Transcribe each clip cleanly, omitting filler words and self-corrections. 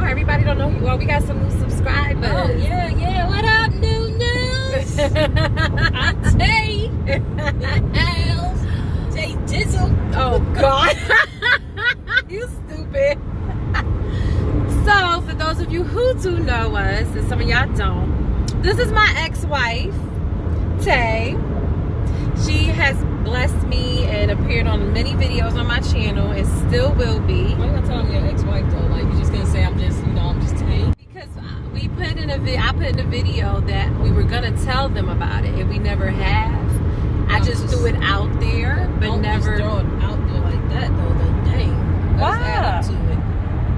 Everybody don't know who you are. We got some new subscribers. Oh, yeah. What up, new news? I'm Tay. Tay Dizzle. Oh, God. You stupid. So, for those of you who do know us, and some of y'all don't, this is my ex-wife, Tay. She has blessed me and appeared on many videos on my channel and still will be. Why you not telling me your ex-wife though? Like, you're just gonna say I'm just Tay? Because we put in I put in a video that we were gonna tell them about it and we never have. I just threw it out there, but don't never just throw it out there like that though. Then dang, let's add up to it.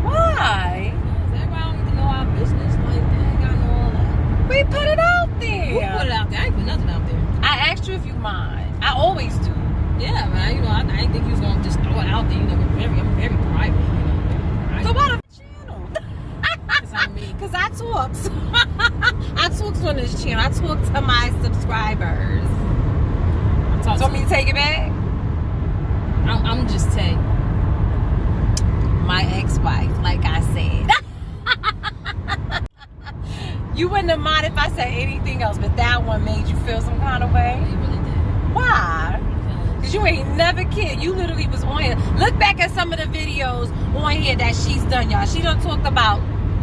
Why? Everybody don't need to know our business. Like, they ain't gotta know all that. We put it out there. Who put it out there? I ain't put nothing out there. I asked you if you mind. I always do. Yeah, man. I didn't think you was gonna just throw it out there. You know, I'm very private. You know, very private. So why the channel? Because I'm me. Because I talked. I talked on this channel. I talked to my subscribers. So want me to take it back? I'm just Tay. My ex-wife, like I said. You wouldn't have mind if I said anything else, but that one made you feel some kind of way? It really did. Why? Because you ain't never kid. You literally was on here. Look back at some of the videos on here that she's done, y'all. She done talked about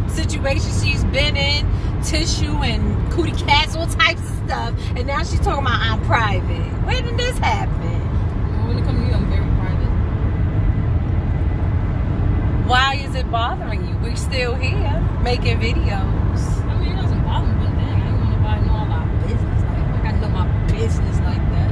situations she's been in, tissue and cootie cats, all types of stuff. And now she's talking about I'm private. When did this happen? When it comes to you, I'm very private. Why is it bothering you? We're still here making videos. I mean, it doesn't bother me, but dang, I don't want nobody to know all our business. Like, I gotta know my business like that.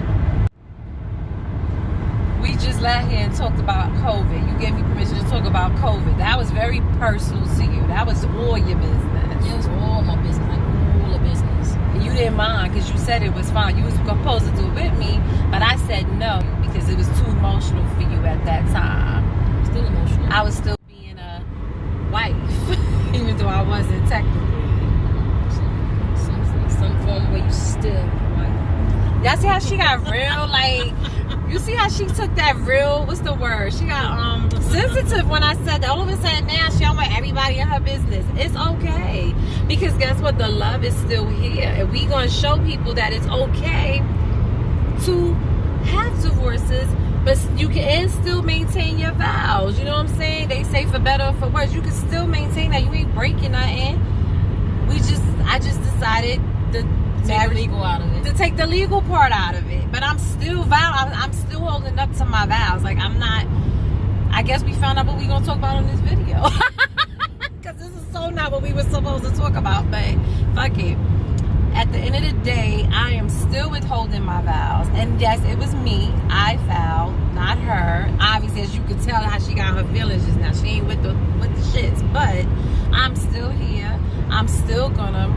We just sat here and talked about COVID. You gave me permission to talk about COVID. That was very personal to you. That was all your business. It was all my business, like all the business. And you didn't mind because you said it was fine. You was supposed to do it with me, but I said no because it was too emotional for you at that time. Still emotional. I was still being a wife, even though I wasn't technically. Some form where you still like. Y'all see how she got real? Like, you see how she took that real, what's the word? She got sensitive when I said that. All of a sudden now she don't want everybody in her business. It's okay. Because guess what? The love is still here. And we gonna show people that it's okay to have divorces, but you can still maintain your vows. You know what I'm saying? They say for better or for worse. You can still maintain that. You ain't breaking nothing. I just decided to take the legal out of it. To take the legal part out of it. But I'm still I'm still holding up to my vows. Like, I'm not. I guess we found out what we gonna talk about on this video. Because this is so not what we were supposed to talk about. But fuck it. At the end of the day, I am still withholding my vows. And yes, it was me. I vowed, not her. Obviously, as you could tell how she got her feelings just now. She ain't with the shits. But I'm still here. I'm still gonna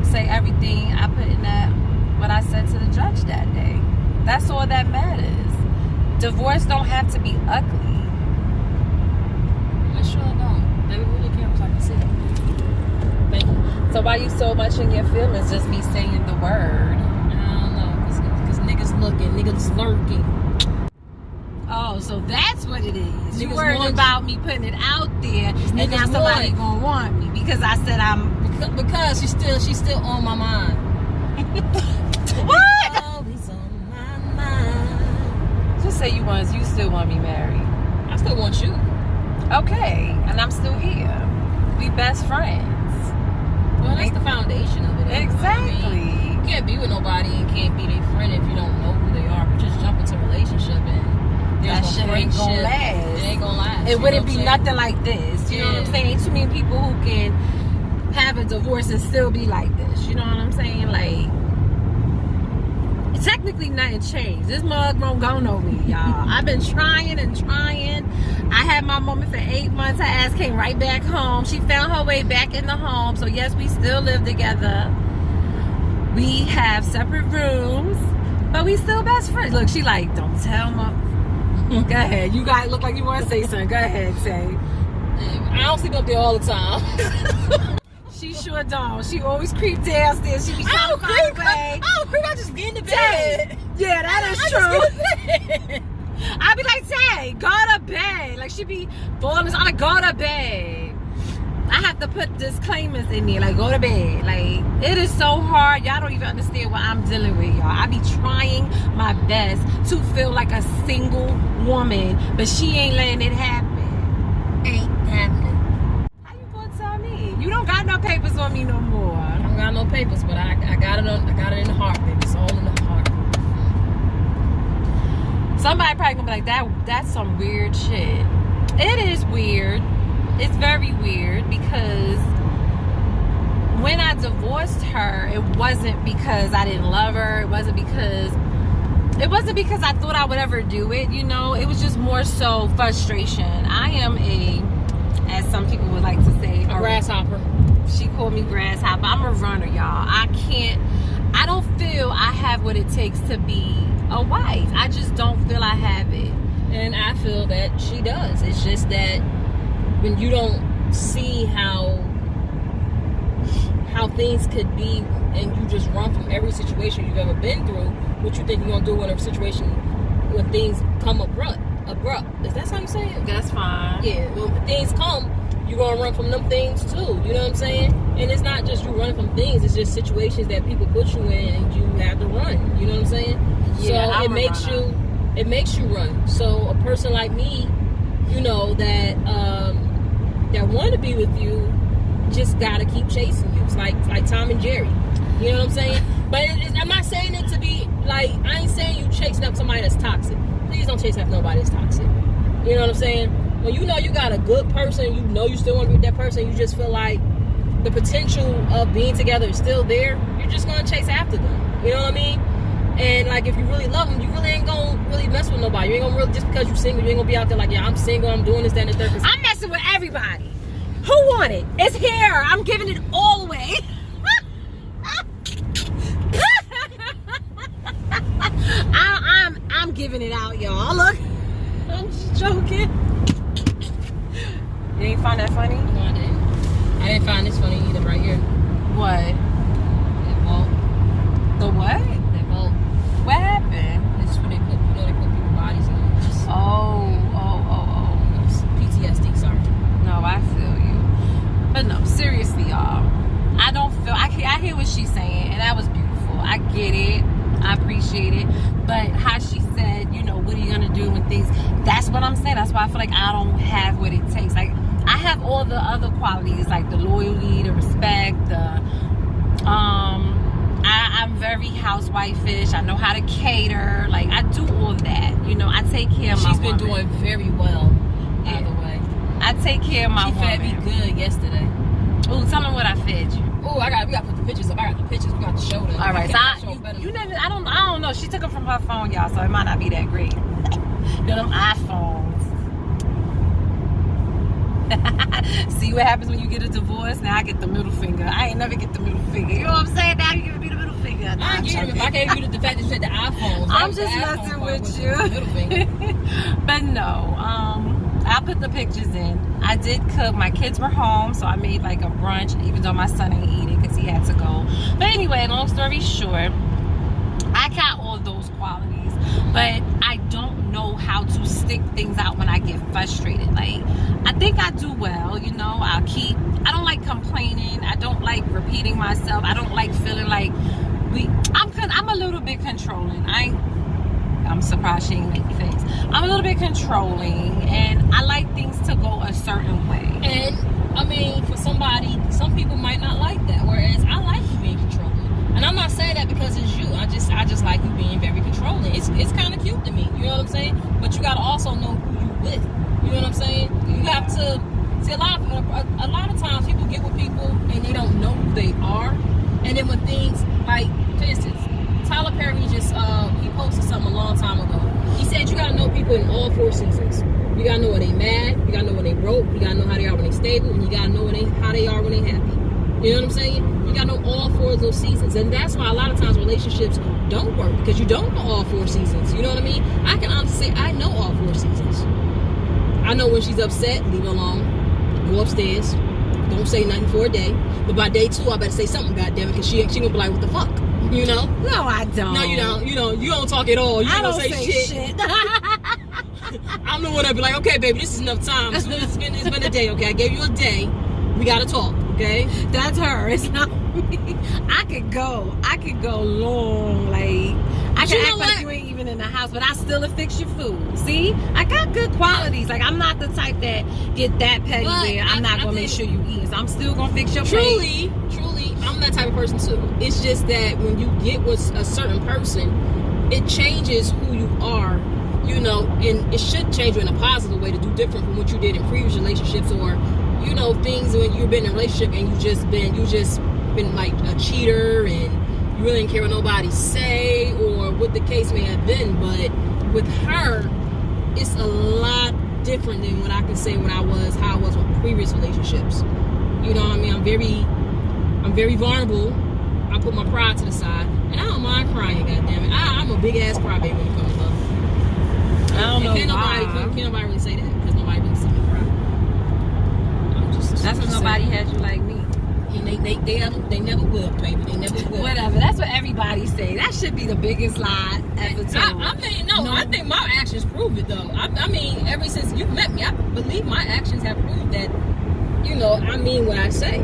say everything I put in that, what I said to the judge that day. That's all that matters. Divorce don't have to be ugly. I sure don't. Baby, really cares, I can see it. Thank you. So why you so much in your feelings just me saying the word? I don't know, because niggas looking, niggas lurking. Oh, so that's what it is. You Niggas worried want about me putting it out there, and now niggas somebody want. gonna want me because I said I'm. Because she's still on my mind. What? Always on my mind. Just say you still want me married. I still want you. Okay, and I'm still here. We best friends. Well, that's the foundation of it. Exactly. I mean, you can't be with nobody and can't be their friend if you don't know who they are. If you just jump into a relationship and That there's shit no ain't gonna friendship, last. it ain't gonna last. It wouldn't be nothing like this. You know what I'm Yeah. saying? Ain't too many people who can have a divorce and still be like this. You know what I'm saying? Like, technically nothing changed. This mug won't go nowhere, y'all. I've been trying and trying. I had my moment for 8 months. Her ass came right back home. She found her way back in the home. So yes, we still live together. We have separate rooms, but we still best friends. Look, she like, don't tell my. Go ahead. You guys look like you want to say something. Go ahead, say. I don't sleep up there all the time. She sure don't. She always creep downstairs. She be trying to find a way. I don't creep. I just get in the bed. Yeah, that is true. I be like, Tay, go to bed. Like, she be falling. I'm like, go to bed. I to put disclaimers in there, like, go to bed. Like, it is so hard. Y'all don't even understand what I'm dealing with, y'all. I be trying my best to feel like a single woman, but she ain't letting it happen. Ain't happening. How you gonna tell me? You don't got no papers on me no more. I don't got no papers, but I got it in the heart, baby. It's all in the heart. Somebody probably gonna be like, that's some weird shit. It is weird. It's very weird because when I divorced her, it wasn't because I didn't love her. It wasn't because I thought I would ever do it, you know. It was just more so frustration. I am as some people would like to say, a grasshopper. She called me grasshopper. I'm a runner, y'all. I don't feel I have what it takes to be a wife. I just don't feel I have it. And I feel that she does. It's just that when you don't see how things could be, and you just run from every situation you've ever been through, what you think you're gonna do in a situation when things come abrupt. Is that how you say it? That's fine. Yeah, when things come, you're gonna run from them things too. You know what I'm saying? And it's not just you running from things, it's just situations that people put you in and you have to run. You know what I'm saying? Yeah, so it makes you run. So a person like me, you know, that want to be with you, just gotta keep chasing you. It's like Tom and Jerry. You know what I'm saying? But I'm not saying it to be like, I ain't saying you chasing up somebody that's toxic. Please don't chase after nobody that's toxic. You know what I'm saying? When you know you got a good person, you know you still want to be with that person, you just feel like the potential of being together is still there, you're just gonna chase after them. You know what I mean? And like, if you really love them, you really ain't gonna really mess with nobody. You ain't gonna really, just because you're single, you ain't gonna be out there like, yeah, I'm single, I'm doing this, that, and the third. I'm messing with everybody. Who want it? It's here. I'm giving it all away. I'm giving it out, y'all. Look, I'm just joking. You ain't find that funny? No, I didn't. I didn't find this funny either right here. What? That vault. The what? That vault. What happened? It's where they put, they put people's bodies in. Oh. It's PTSD, sorry. No, I feel you. But no, seriously, y'all. I hear what she's saying, and that was beautiful. I get it. I appreciate it. But how she said, you know, what are you going to do when things... That's what I'm saying. That's why I feel like I don't have what it takes. Like, I have all the other qualities, like the loyalty, the respect, I'm very housewife-ish. I know how to cater. Like, I do all that. You know, I take care of my woman. She's been doing very well, by the way. I take care of my woman. She fed me good yesterday. Ooh, tell them what I fed you. Ooh, we got to put the pictures up. I got the pictures. We got to show them. All right, I don't know. She took them from her phone, y'all, so it might not be that great. Them iPhones. See what happens when you get a divorce? Now I get the middle finger. I ain't never get the middle finger. You know what I'm saying? Now you give me the middle finger. I get it. If I gave you the fact that you said the iPhones, I'm just messing with you. But no, I'll put the pictures in. I did cook. My kids were home, so I made like a brunch, even though my son ain't eating because he had to go. But anyway, long story short, I got all those qualities, but I don't know how to stick things out when I get frustrated. Like, I think I do well, you know. I don't like complaining. I don't like repeating myself. I don't like feeling like I'm a little bit controlling. I'm surprised she ain't make me face. I'm a little bit controlling, and I like things to go a certain way. And I mean, for some people might not like that. Whereas I like you being controlling. And I'm not saying that because it's you. I just like you being very controlling. It's kind of cute to me. You know what I'm saying? But you gotta also know who you with. You know what I'm saying? You have to see a lot of times people get with people and they don't know who they are. And then when things like, for instance, Tyler Perry just he posted something a long time ago. He said you gotta know people in all 4 seasons. You gotta know when they mad. You gotta know when they broke. You gotta know how they are when they stable, and you gotta know how they are when they happy. You know what I'm saying? You gotta know all 4 of those seasons, and that's why a lot of times relationships don't work because you don't know all 4 seasons. You know what I mean? I can honestly say I know all 4 seasons. I know when she's upset, leave her alone. Go upstairs. Don't say nothing for a day. But by day 2, I better say something, goddammit, because she gonna be like, what the fuck? You know? No, I don't. No, you don't. You don't talk at all. You don't say shit. I'm the one that be like, okay, baby, this is enough time. It's been a day, okay? I gave you a day. We gotta talk, okay? That's her. It's not me. I could go long. Like I can act like you ain't even in the house, but I still fix your food. See, I got good qualities. Like I'm not the type that get that petty where I'm not gonna make sure you eat. So I'm still gonna fix your plate. Truly, I'm that type of person too. It's just that when you get with a certain person, it changes who you are. You know, and it should change you in a positive way to do different from what you did in previous relationships, or you know, things when you've been in a relationship and you just been like a cheater and you really didn't care what nobody say or what the case may have been. But with her, it's a lot different than what I can say how I was with previous relationships. You know what I mean? I'm very vulnerable. I put my pride to the side, and I don't mind crying. Goddamn it, I'm a big ass crybaby when it comes to love. I don't know can't nobody really say that because nobody really see me cry. That's because nobody has you like me. And they never will, baby. They never will. Whatever. That's what everybody say. That should be the biggest lie ever told. I think my actions prove it though. I mean, ever since you met me, I believe my actions have proved that, you know, I mean what I say.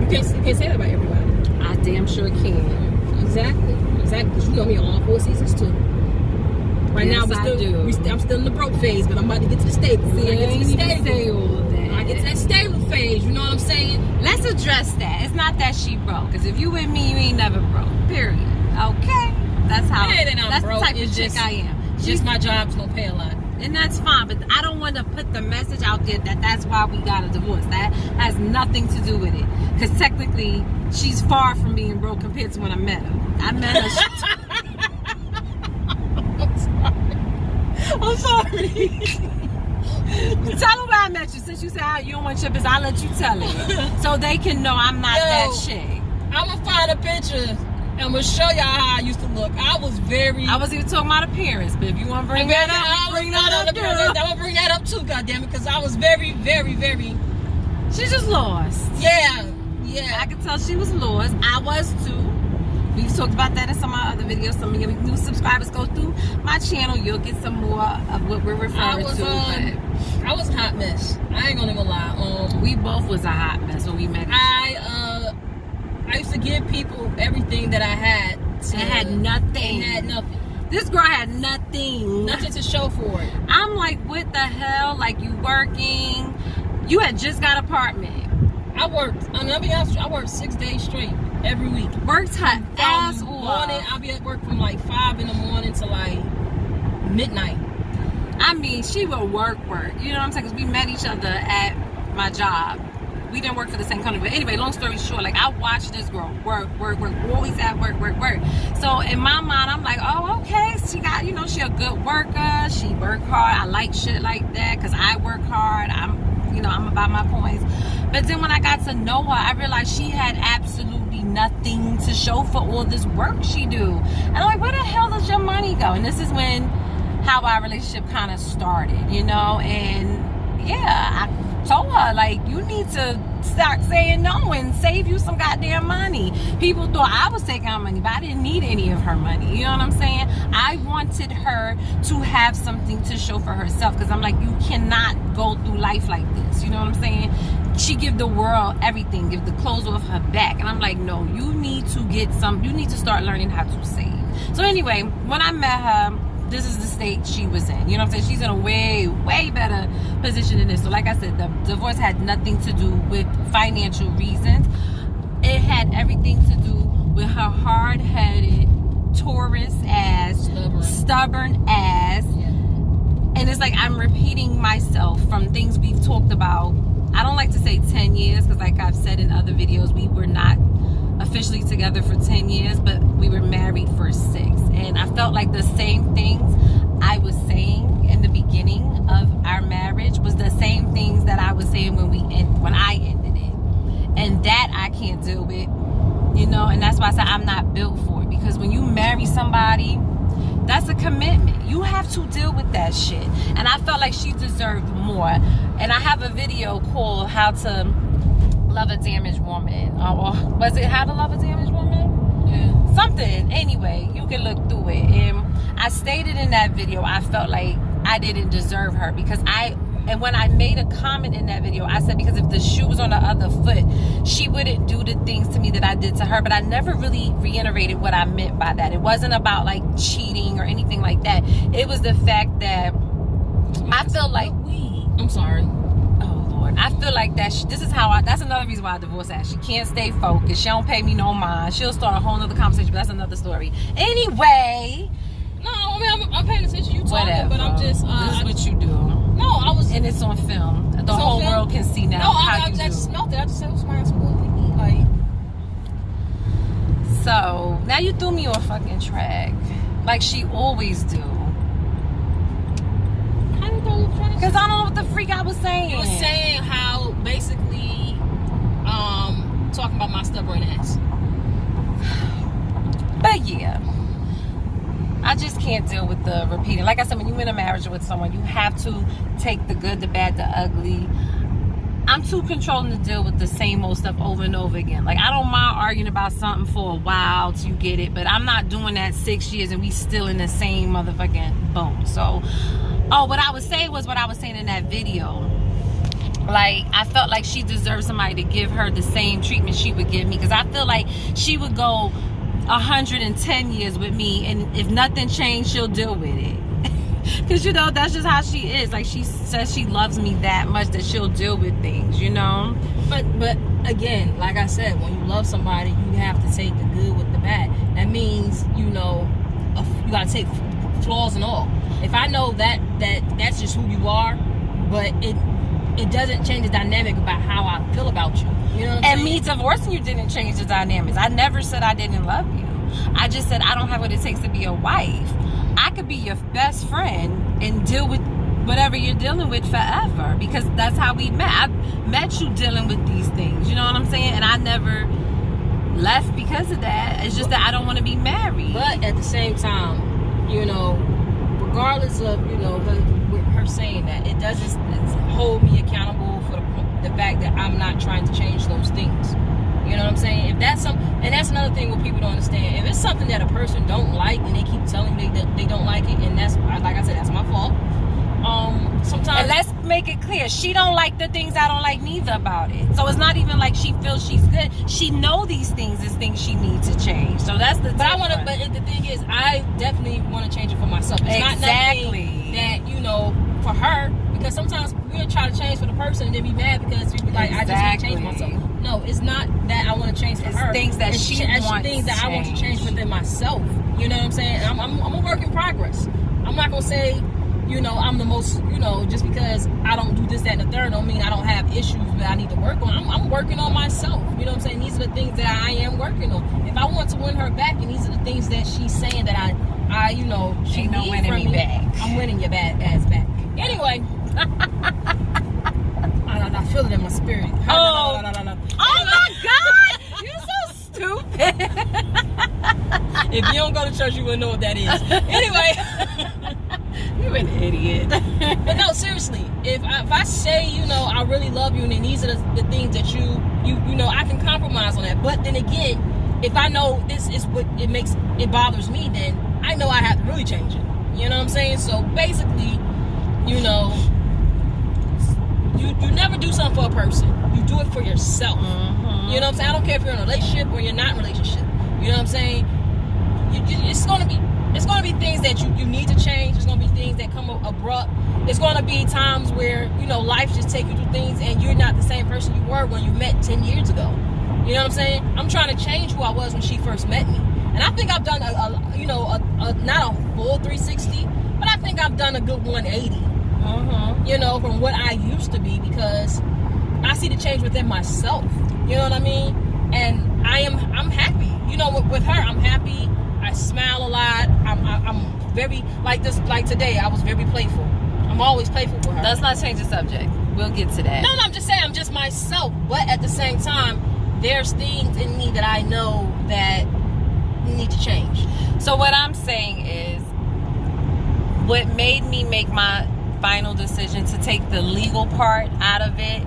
You can't say that about everybody. I damn sure can. Exactly. Because you know me on all 4 seasons too. Right yes, now, I'm still in the broke phase, but I'm about to get to the stable. See, I get to the stable phase. You know what I'm saying? Let's address that. It's not that she broke. Because if you with me, you ain't never broke. Period. Okay? That's how. That's broke. The type it's of chick I am. Just my job's gonna pay a lot. And that's fine, but I don't want to put the message out there that that's why we got a divorce. That has nothing to do with it. Because technically, she's far from being broke compared to when I met her. I met her. I'm sorry. Tell them where I met you. Since you said you don't want chippers, I'll let you tell it. So they can know I'm not that chick. I'm going to find a picture and I'm going to show y'all how I used to look. I wasn't even talking about appearance, but if you want to bring that up, bring that up too. I'm going to bring that up too, goddammit, because I was very, very, very... She just lost. Yeah. I could tell she was lost. I was too. We've talked about that in some of my other videos. Some of your new subscribers go through my channel. You'll get some more of what we're referring to. I was a hot mess. I ain't gonna even lie. We both was a hot mess when we met each other. I used to give people everything that I had. And had nothing. This girl had nothing. Nothing to show for it. I'm like, what the hell? Like, you working? You had just got an apartment. I worked. I'll be honest, I worked 6 days straight. Every week. Worked her ass off. I'll be at work from like 5 in the morning to like midnight. I mean, she would work. You know what I'm saying? Because we met each other at my job. We didn't work for the same company. But anyway, long story short, like I watched this girl work. Always at work. So in my mind, I'm like, oh, okay. She got, you know, she a good worker. She work hard. I like shit like that because I work hard. I'm about my points. But then when I got to know her, I realized she had absolutely nothing to show for all this work she do. And I'm like, where the hell does your money go? And this is how our relationship kind of started, you know? And yeah, I told her, like, you need to start saying no and save you some goddamn money. People thought I was taking her money, but I didn't need any of her money. You know what I'm saying? I wanted her to have something to show for herself because I'm like, you cannot go through life like this. You know what I'm saying? She give the world everything, give the clothes off her back. And I'm like, no, you need to start learning how to save. So anyway, when I met her, this is the state she was in. You know what I'm saying? She's in a way, way better position than this. So like I said, the divorce had nothing to do with financial reasons. It had everything to do with her hard-headed, Taurus ass, stubborn ass. Yeah. And it's like I'm repeating myself from things we've talked about. I don't like to say 10 years because like I've said in other videos, we were not officially together for 10 years, but we were married for 6. And I felt like the same things I was saying in the beginning of our marriage was the same things that I was saying when I ended it. And that I can't deal with, you know, and that's why I said I'm not built for it. Because when you marry somebody, that's a commitment. You have to deal with that shit. And I felt like she deserved more. And I have a video called How to Love a Damaged Woman. Or was it How to Love a Damaged Woman? Yeah. Something. Anyway, you can look through it. And I stated in that video, I felt like I didn't deserve her because I And when I made a comment in that video, I said, because if the shoe was on the other foot, she wouldn't do the things to me that I did to her. But I never really reiterated what I meant by that. It wasn't about like cheating or anything like that. It was the fact that I feel like... I'm sorry. Oh, Lord. I feel like that that's another reason why I divorced her. She can't stay focused. She don't pay me no mind. She'll start a whole nother conversation, but that's another story. Anyway... No, I mean, I'm paying attention. You talking, whatever. but I'm just... this is what you do. No, I was... And it's on film. The whole world can see now how you do. I just smelled it. I just said, what's my some good weed? Like... So, now you threw me off fucking track. Like she always do. How you throw me off track? Because I don't know what the freak I was saying. You were saying how, basically, talking about my stubbornness. But yeah. I just can't deal with the repeating. Like I said, when you're in a marriage with someone, you have to take the good, the bad, the ugly. I'm too controlling to deal with the same old stuff over and over again. Like, I don't mind arguing about something for a while till you get it, but I'm not doing that 6 years and we still in the same motherfucking boat. So, what I was saying was what I was saying in that video. Like, I felt like she deserved somebody to give her the same treatment she would give me, because I feel like she would go 110 years with me, and if nothing changed, she'll deal with it. Because, you know, that's just how she is. Like, she says she loves me that much that she'll deal with things, you know. But again, like I said, when you love somebody, you have to take the good with the bad. That means, you know, you gotta take flaws and all. If I know that's just who you are, but it doesn't change the dynamic about how I feel about you. You know what I'm saying? And me divorcing you didn't change the dynamics. I never said I didn't love you. I just said I don't have what it takes to be a wife. I could be your best friend and deal with whatever you're dealing with forever, because that's how we met. I met you dealing with these things. You know what I'm saying? And I never left because of that. It's just that I don't want to be married. But at the same time, you know, regardless of, you know, her saying that, it doesn't hold me accountable for the fact that I'm not trying to change those things. You know what I'm saying? If that's and that's another thing what people don't understand. If it's something that a person don't like and they keep telling me they don't like it, and that's, like I said, that's my fault. Sometimes. And let's make it clear, she don't like the things I don't like neither about it. So it's not even like she feels she's good. She know these things is things she needs to change. So that's the. But the thing is, I definitely want to change it for myself. It's not nothing that, you know, for her, because sometimes we'll try to change for the person and then be mad because we be like, I just want to change myself. No, it's not that I want to change for her. Things that it's she wants things that change. I want to change within myself. You know what I'm saying? I'm a work in progress. I'm not gonna say, you know, I'm the most, you know, just because I don't do this, that, and the third don't mean I don't have issues that I need to work on. I'm working on myself. You know what I'm saying? These are the things that I am working on. If I want to win her back, and these are the things that she's saying that I you know, she ain't no winning me back. I'm winning your bad ass back. Anyway. I feel it in my spirit. Oh my God! You're so stupid. If you don't go to church, you wouldn't know what that is. Anyway. You're an idiot. But no, seriously, if I say, you know, I really love you, and then these are the things that you know, I can compromise on that. But then again, if I know this is what it bothers me, then I know I have to really change it. You know what I'm saying? So basically, you know, you never do something for a person. You do it for yourself. Mm-hmm. You know what I'm saying? I don't care if you're in a relationship or you're not in a relationship. You know what I'm saying? It's gonna be things that you need to change. It's gonna be things that come abrupt. It's gonna be times where, you know, life just takes you through things and you're not the same person you were when you met 10 years ago. You know what I'm saying? I'm trying to change who I was when she first met me. And I think I've done not a full 360, but I think I've done a good 180. You know, from what I used to be, because I see the change within myself. You know what I mean? And I'm happy. You know, with her, I'm happy. I smile a lot. I'm very, like today, I was very playful. I'm always playful with her. Let's not change the subject. We'll get to that. No, I'm just saying I'm just myself. But at the same time, there's things in me that I know that need to change. So what I'm saying is, what made me make my final decision to take the legal part out of it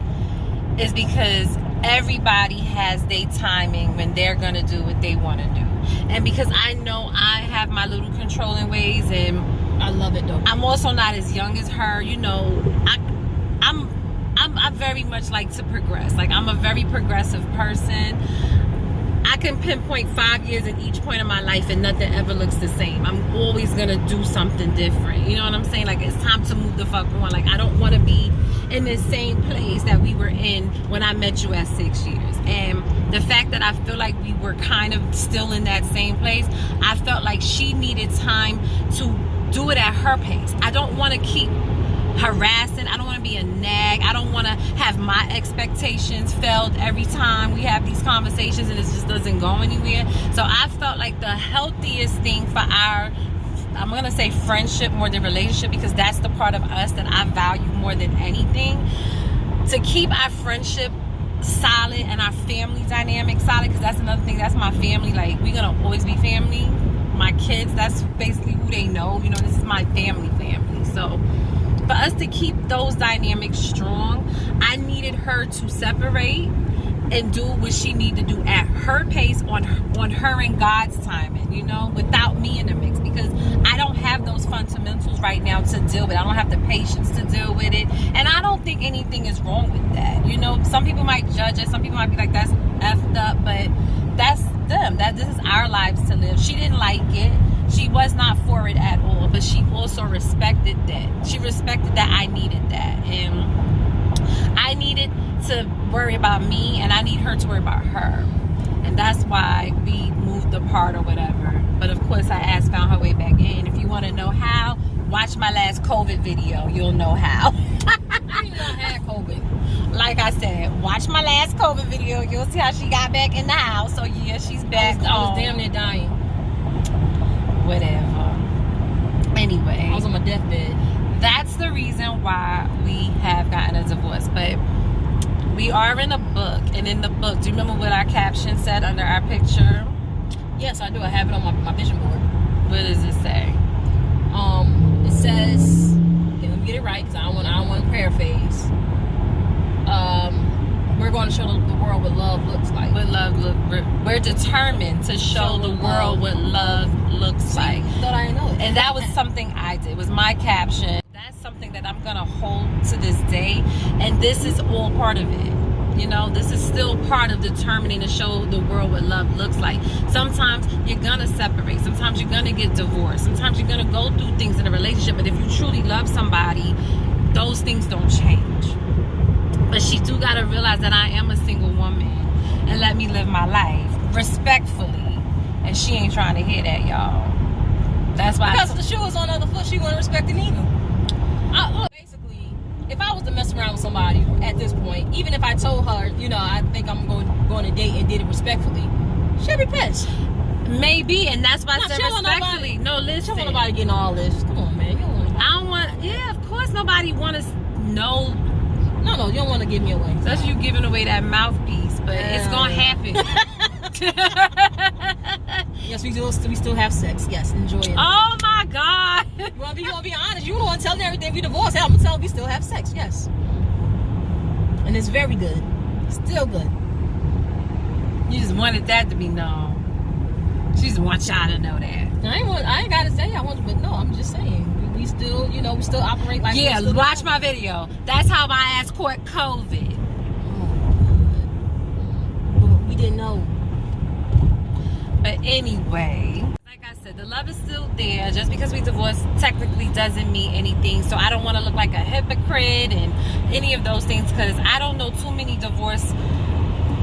is because everybody has their timing when they're going to do what they want to do. And because I know I have my little controlling ways, and I love it though. I'm also not as young as her. You know, very much like to progress. Like, I'm a very progressive person. I can pinpoint 5 years in each point of my life and nothing ever looks the same. I'm always gonna do something different. You know what I'm saying? Like, it's time to move the fuck on. Like, I don't want to be in the same place that we were in when I met you at 6 years. And the fact that I feel like we were kind of still in that same place, I felt like she needed time to do it at her pace. I don't want to keep harassing. I don't want to be a nag. I don't want to have my expectations felt every time we have these conversations and it just doesn't go anywhere. So I felt like the healthiest thing for our, I'm going to say friendship more than relationship, because that's the part of us that I value more than anything, to keep our friendship solid and our family dynamic solid, because that's another thing. That's my family. Like, we're going to always be family. My kids, that's basically who they know. You know, this is my family. So for us to keep those dynamics strong, I needed her to separate and do what she needed to do at her pace, on her and God's timing, you know, without me in the mix, because I don't have those fundamentals right now to deal with. I don't have the patience to deal with it, and I don't think anything is wrong with that. You know, some people might judge it, some people might be like, that's effed up, but that's them. That this is our lives to live. She didn't like it. She was not for it at all, but she also respected that. She respected that I needed that, and I needed to worry about me, and I need her to worry about her, and that's why we moved apart or whatever. But of course, I found her way back in. If you want to know how, watch my last COVID video. You'll know how. I didn't know I had COVID. Like I said, watch my last COVID video. You'll see how she got back in the house. So yeah, she's back. I was damn near dying. Whatever. Anyway, I was on my deathbed. That's the reason why we have gotten a divorce. But we are in a book, and in the book, do you remember what our caption said under our picture? Yes, I do. I have it on my vision board. What does it say? It says, okay, let me get it right, because I don't want to paraphrase. We're going to show the world what love looks like. We're determined to show the world what love looks like. Thought I didn't know it. And that was something I did. It was my caption. That's something that I'm gonna hold to this day, and this is all part of it. You know, this is still part of determining to show the world what love looks like. Sometimes you're gonna separate. Sometimes you're gonna get divorced. Sometimes you're gonna go through things in a relationship. But if you truly love somebody, those things don't change. But she do gotta realize that I am a single woman, and let me live my life respectfully. And she ain't trying to hear that, y'all. That's why. Because if the shoe was on the other foot, she wouldn't respect it either. Look, basically, if I was to mess around with somebody at this point, even if I told her, you know, I think I'm going on a date and did it respectfully, she'd be pissed. Maybe, and that's why I said respectfully. No, listen. She don't want nobody getting all this. Come on, man. You don't want. I don't want. Yeah, of course, nobody want to know. No, you don't want to give me away. That's you giving away that mouthpiece, but it's gonna happen. Yes, we still have sex. Yes, enjoy it. Oh my God! You want to be honest. You don't want to tell me everything we divorced. I'm gonna tell them we still have sex. Yes, and it's very good. Still good. You just wanted that to be known. She just wants y'all to know that. I ain't gotta say I want, but no, I'm just saying. We still, you know, we still operate like. Yeah, watch my video. That's how my ass caught COVID. But we didn't know. But anyway, like I said, the love is still there. Just because we divorced technically doesn't mean anything. So I don't want to look like a hypocrite and any of those things, because I don't know too many divorced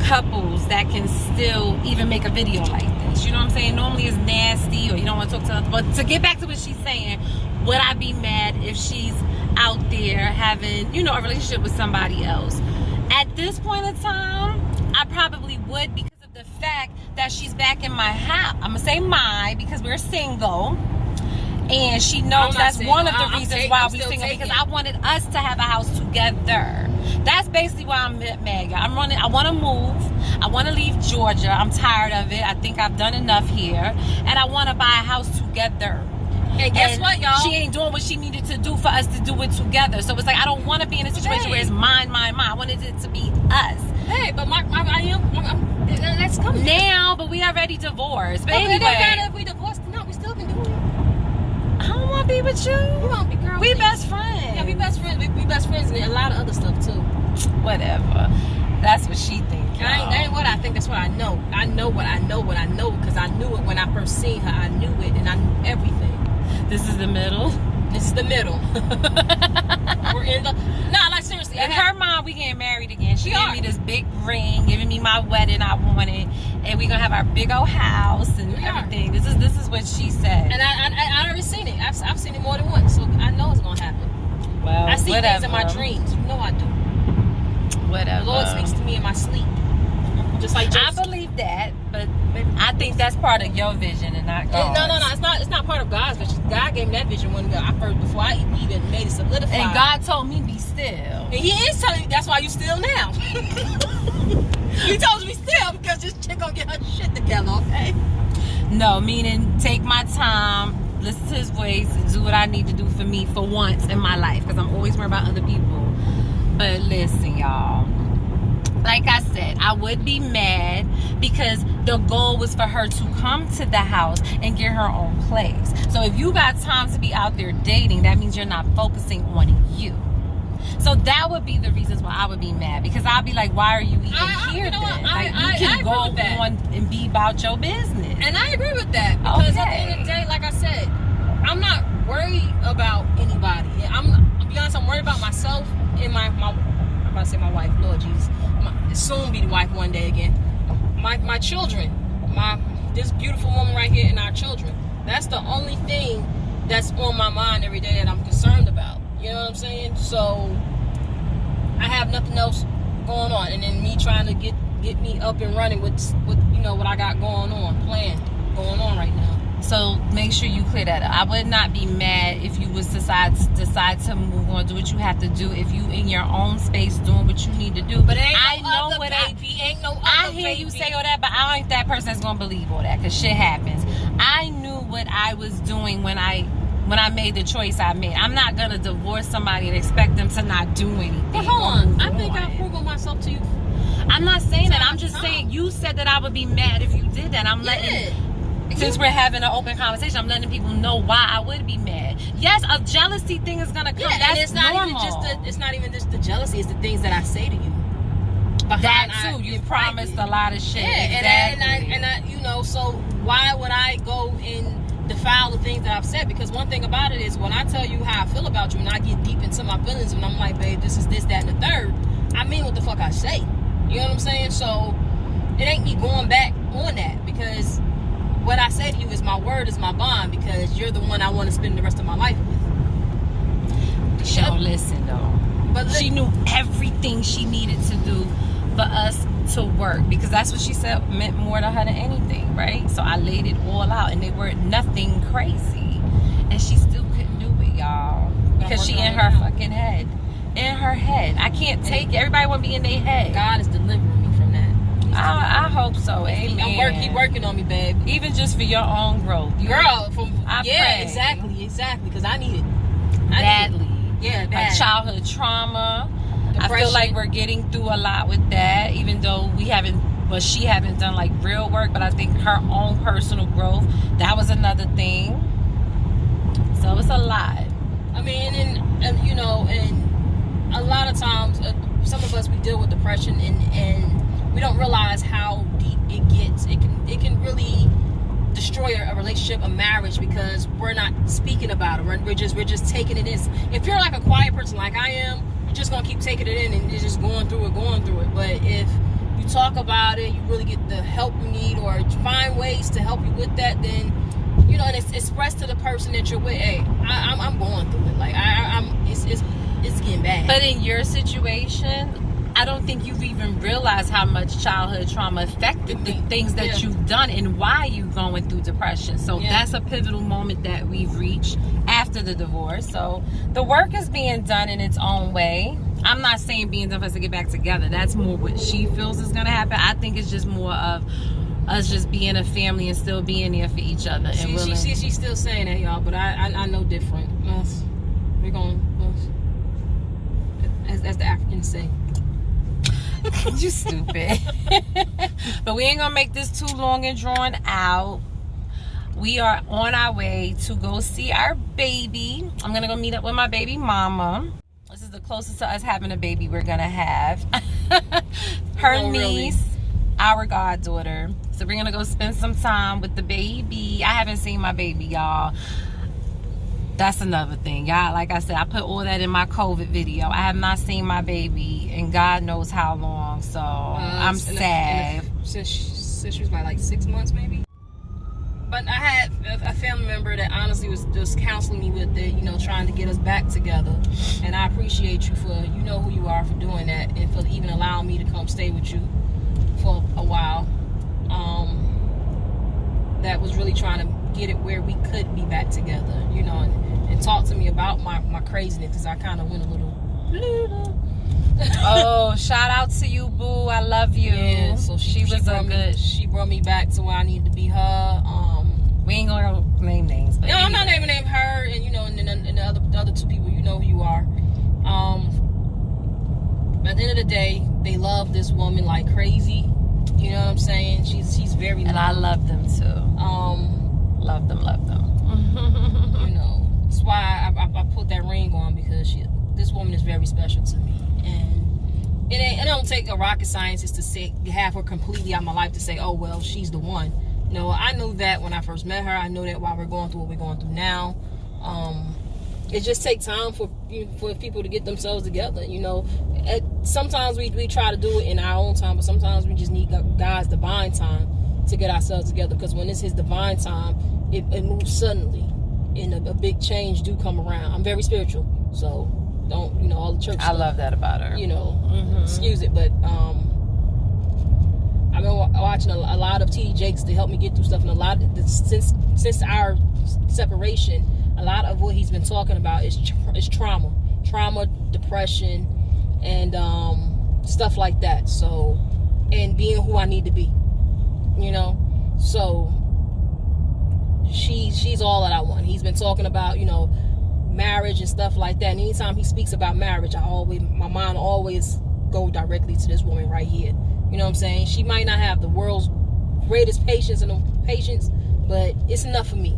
couples that can still even make a video like this. You know what I'm saying? Normally it's nasty, or you don't want to talk to her. But to get back to what she's saying, would I be mad if she's out there having, you know, a relationship with somebody else? At this point in time, I probably would, because of the fact that she's back in my house. I'm gonna say my, because we're single, and she knows that's single. one of the reasons why we're single, because I wanted us to have a house together. That's basically why I'm mad. I want to move. I want to leave Georgia. I'm tired of it. I think I've done enough here, and I want to buy a house together. And guess what, y'all? She ain't doing what she needed to do for us to do it together. So it's like, I don't want to be in a situation where it's mine. I wanted it to be us. Hey, but that's coming now. But we already divorced. But anyway, it don't matter if we divorced. No, we still can do it. I don't want to be with you. You want to be, girl? We best friends. Yeah, we best friends. We best friends, and a lot of other stuff too. whatever. That's what she thinks. That ain't what I think. That's what I know. I know what I know because I knew it when I first seen her. I knew it and I knew everything. This is the middle. This is the middle. We're in the... Nah, like seriously. In her mind, we getting married again. She gave me this big ring, giving me my wedding I wanted, and we gonna have our big old house and everything. This is what she said. And I already seen it. I've seen it more than once, so I know it's gonna happen. Well, I see things in my dreams. You know I do. Whatever. The Lord speaks to me in my sleep. Just like Joseph. I believe that, but I think that's part of your vision and not God's. No. It's not part of God's vision. God gave me that vision before I even made it solidified. And God told me be still. And He is telling me that's why you still now. He told me still because this chick gonna get her shit together, okay? No, meaning take my time, listen to His voice, and do what I need to do for me for once in my life, because I'm always worried about other people. But listen, y'all. Like I said, I would be mad because the goal was for her to come to the house and get her own place. So if you got time to be out there dating, that means you're not focusing on you. So that would be the reasons why I would be mad, because I'd be like, why are you even here then? You can go on and be about your business. And I agree with that, because at the end of the day, like I said, I'm not worried about anybody. I'll be honest, I'm worried about myself and I'm about to say my wife, Lord Jesus. Soon be the wife one day again. My children, this beautiful woman right here, and our children. That's the only thing that's on my mind every day that I'm concerned about. You know what I'm saying? So I have nothing else going on, and then me trying to get me up and running with what I got going on right now. So make sure you clear that up. I would not be mad if you was decide to move on, do what you have to do. If you in your own space doing what you need to do. But ain't I hear you say all that, but I ain't that person that's gonna believe all that, because shit happens. I knew what I was doing when I made the choice I made. I'm not gonna divorce somebody and expect them to not do anything. But hold on, I think I've proven myself to you. I'm not saying that. I'm just saying you said that I would be mad if you did that. I'm letting. Since we're having an open conversation, I'm letting people know why I would be mad. Yes, a jealousy thing is gonna come. That's it's not normal. It's not even just the jealousy. It's the things that I say to you. That too. You promised a lot of shit. Yeah, exactly. and I, so why would I go and defile the things that I've said? Because one thing about it is, when I tell you how I feel about you, and I get deep into my feelings, and I'm like, babe, this is this, that, and the third, I mean what the fuck I say. You know what I'm saying? So it ain't me going back on that, because what I say to you is my word is my bond, because you're the one I want to spend the rest of my life with. Listen though. But she knew everything she needed to do for us to work, because that's what she said meant more to her than anything, right? So I laid it all out, and they were nothing crazy, and she still couldn't do it, y'all, because she in her fucking head. In her head. I can't take it. Everybody want to be in their head. God is delivering me from that. I hope so. Amen. Keep working on me, babe. Even just for your own growth. Pray. Exactly. Because I need it. Badly. Yeah, bad. Childhood trauma. Depression. I feel like we're getting through a lot with that, even though she haven't done like real work, but I think her own personal growth, that was another thing. So it's a lot. I mean, and a lot of times, some of us, we deal with depression, and we don't realize how deep it gets. It can really destroy a relationship, a marriage, because we're not speaking about it. We're just taking it in. If you're like a quiet person like I am, you're just gonna keep taking it in, and you're just going through it. But if you talk about it, you really get the help you need, or find ways to help you with that, then and it's expressed to the person that you're with. Hey, I'm going through it. Like it's getting bad. But in your situation, I don't think you've even realized how much childhood trauma affected the things that you've done and why you're going through depression. So that's a pivotal moment that we've reached after the divorce. So the work is being done in its own way. I'm not saying being done for us to get back together. That's more what she feels is going to happen. I think it's just more of us just being a family and still being there for each other. She's still saying that, y'all, but I know different. We're going, as the Africans say. You stupid. But we ain't gonna make this too long and drawn out. We are on our way to go see our baby. I'm gonna go meet up with my baby mama. This is is the closest to us having a baby we're gonna have. Her niece, really? Our goddaughter. So we're gonna go spend some time with the baby. I haven't seen my baby, y'all. That's another thing, y'all. Like I said, I put all that in my COVID video. I have not seen my baby in God knows how long, so I'm sad. Since she was about like 6 months, maybe. But I had a family member that honestly was just counseling me with it, you know, trying to get us back together. And I appreciate you for, you know who you are, for doing that, and for even allowing me to come stay with you for a while. That was really trying to get it where we could be back together, you know, and talk to me about my craziness, because I kind of went a little. Oh, shout out to you, boo. I love you. Yeah, so she brought me back to where I needed to be her. We ain't gonna name names, but no, I'm not naming her, and you know, and the other two people, you know who you are. At the end of the day, they love this woman like crazy. You know what I'm saying? She's very and I love them too. Love them. You know, that's why I put that ring on, because this woman is very special to me, and it don't take a rocket scientist to have her completely out of my life to say, oh well, she's the one. No, I knew that when I first met her. I know that while we're going through what we're going through now. It just takes time for people to get themselves together. You know, sometimes we try to do it in our own time, but sometimes we just need God's divine time to get ourselves together. Because when it's His divine time, it moves suddenly, and a big change do come around. I'm very spiritual, so don't, you know, all the church stuff, love that about her. You know, excuse it, but I've been watching a lot of T.D. Jakes to help me get through stuff, and a lot of since our separation, a lot of what he's been talking about is trauma, depression, and stuff like that. So, and being who I need to be, you know. So she's all that I want. He's been talking about, you know, marriage and stuff like that. And anytime he speaks about marriage, my mind always go directly to this woman right here. You know what I'm saying? She might not have the world's greatest patience, but it's enough for me.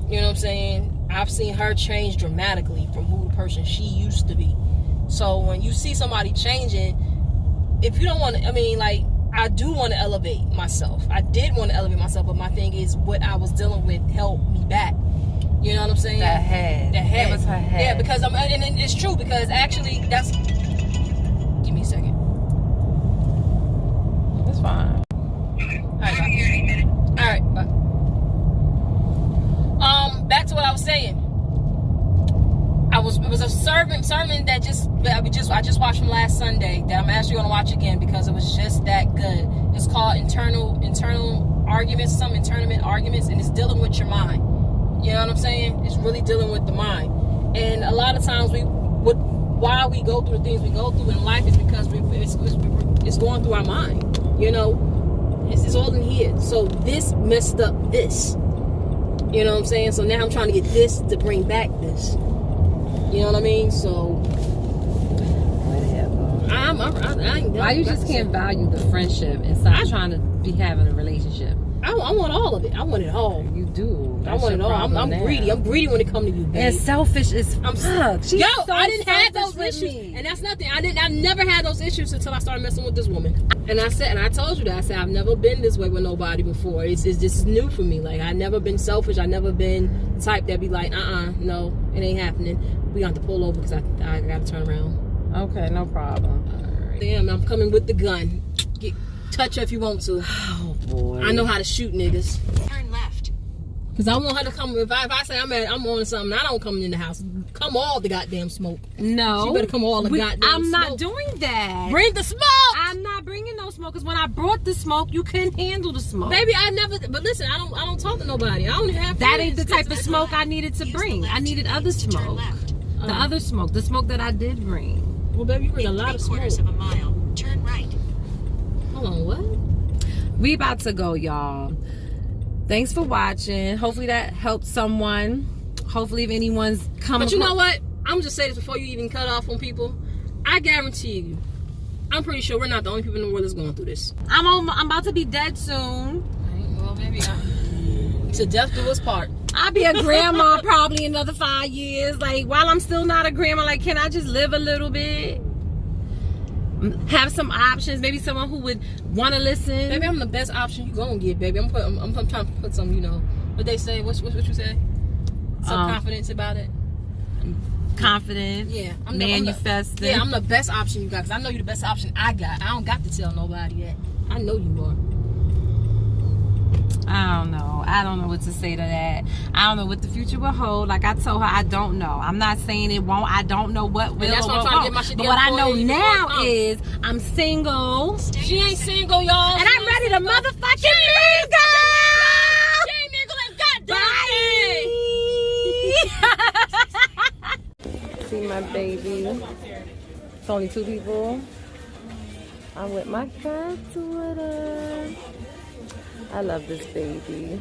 You know what I'm saying? I've seen her change dramatically from who the person she used to be. So when you see somebody changing, if you don't want to, I mean, like, I do want to elevate myself. I did want to elevate myself, but my thing is what I was dealing with held me back. You know what I'm saying? The head. It was her head. Yeah, because and it's true, because actually that's. Give me a second. That's fine. All right, bye. Back to what I was saying. It was a sermon that I just watched from last Sunday that I'm actually gonna watch again because it was just that good. It's called internal arguments, internment arguments, and it's dealing with your mind. You know what I'm saying? It's really dealing with the mind. And a lot of times why we go through the things we go through in life is because it's going through our mind. You know, it's all in here. So this messed up this. You know what I'm saying? So now I'm trying to get this to bring back this. You know what I mean? So whatever. Why you just can't value the friendship and stop trying to be having a relationship? I want all of it. I want it all. You do. I want it all. I'm greedy. I'm greedy when it comes to you, baby. And selfish as fuck. I didn't have those issues, and that's nothing. I never had those issues until I started messing with this woman. And I told you that. I said I've never been this way with nobody before. This is new for me. Like, I've never been selfish. I've never been the type that be like, no, it ain't happening. We got to pull over because I got to turn around. Okay, no problem. All right. Damn, I'm coming with the gun. Touch her if you want to. Oh boy. I know how to shoot niggas. Turn left. Cause I want her to come. If I say I'm on something, I don't come in the house. Come all the goddamn smoke. No. She better come all the goddamn smoke. I'm not doing that. Bring the smoke. I'm not bringing no smoke. Cause when I brought the smoke, you couldn't handle the smoke. Baby, I never. But listen, I don't talk to nobody. I don't even have. That ain't the type of smoke I needed to bring. I needed other smoke. The other smoke. The smoke that I did bring. Well, baby, you bring a lot of smoke. 3/4 of a mile. Turn right. Hold on, what? We about to go, y'all. Thanks for watching. Hopefully that helped someone. Hopefully if anyone's coming. But you know what? I'm just saying this before you even cut off on people. I guarantee you, I'm pretty sure we're not the only people in the world that's going through this. I'm about to be dead soon. Well, baby, to death do us part. I'll be a grandma probably in another 5 years. Like, while I'm still not a grandma, like, can I just live a little bit? Have some options. Maybe someone who would want to listen. Baby, I'm the best option you gonna get, baby. I'm trying to put some, you know, what they say. What you say? Some confidence about it. Confidence. Yeah. Manifesting. I'm the best option you got, because I know you're the best option I got. I don't got to tell nobody that. I know you are. I don't know. I don't know what to say to that. I don't know what the future will hold. Like I told her, I don't know. I'm not saying it won't. I don't know what will. That's why I'm trying to get my shit But together. what I know for you now is I'm single. She ain't single, y'all. And I'm ready to motherfucking mingle. She ain't mingle and goddamn Bye. See my baby. It's only 2 people. I'm with my cat Twitter. I love this baby.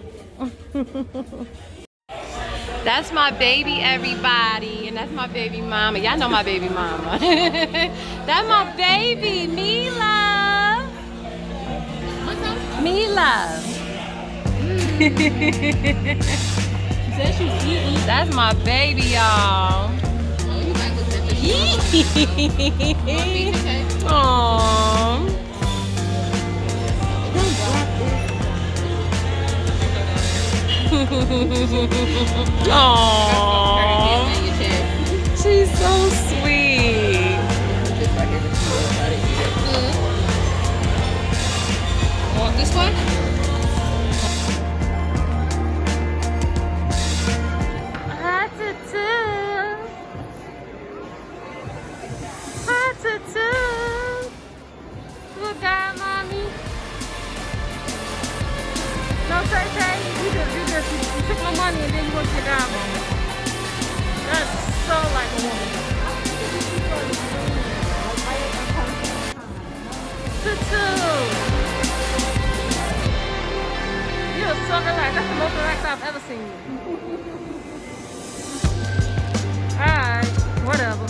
That's my baby, everybody. And that's my baby mama. Y'all know my baby mama. That's my baby, Mila. What's up? Mila. She said she was eating. That's my baby, y'all. Oh, you might look at the Aww. Aww. She's so sweet. Want this one? Look at mommy. No, say, you took my money and then you went to your godmama. That's so like a woman. Tutu. You're so relaxed. That's the most relaxed I've ever seen you. Alright, whatever.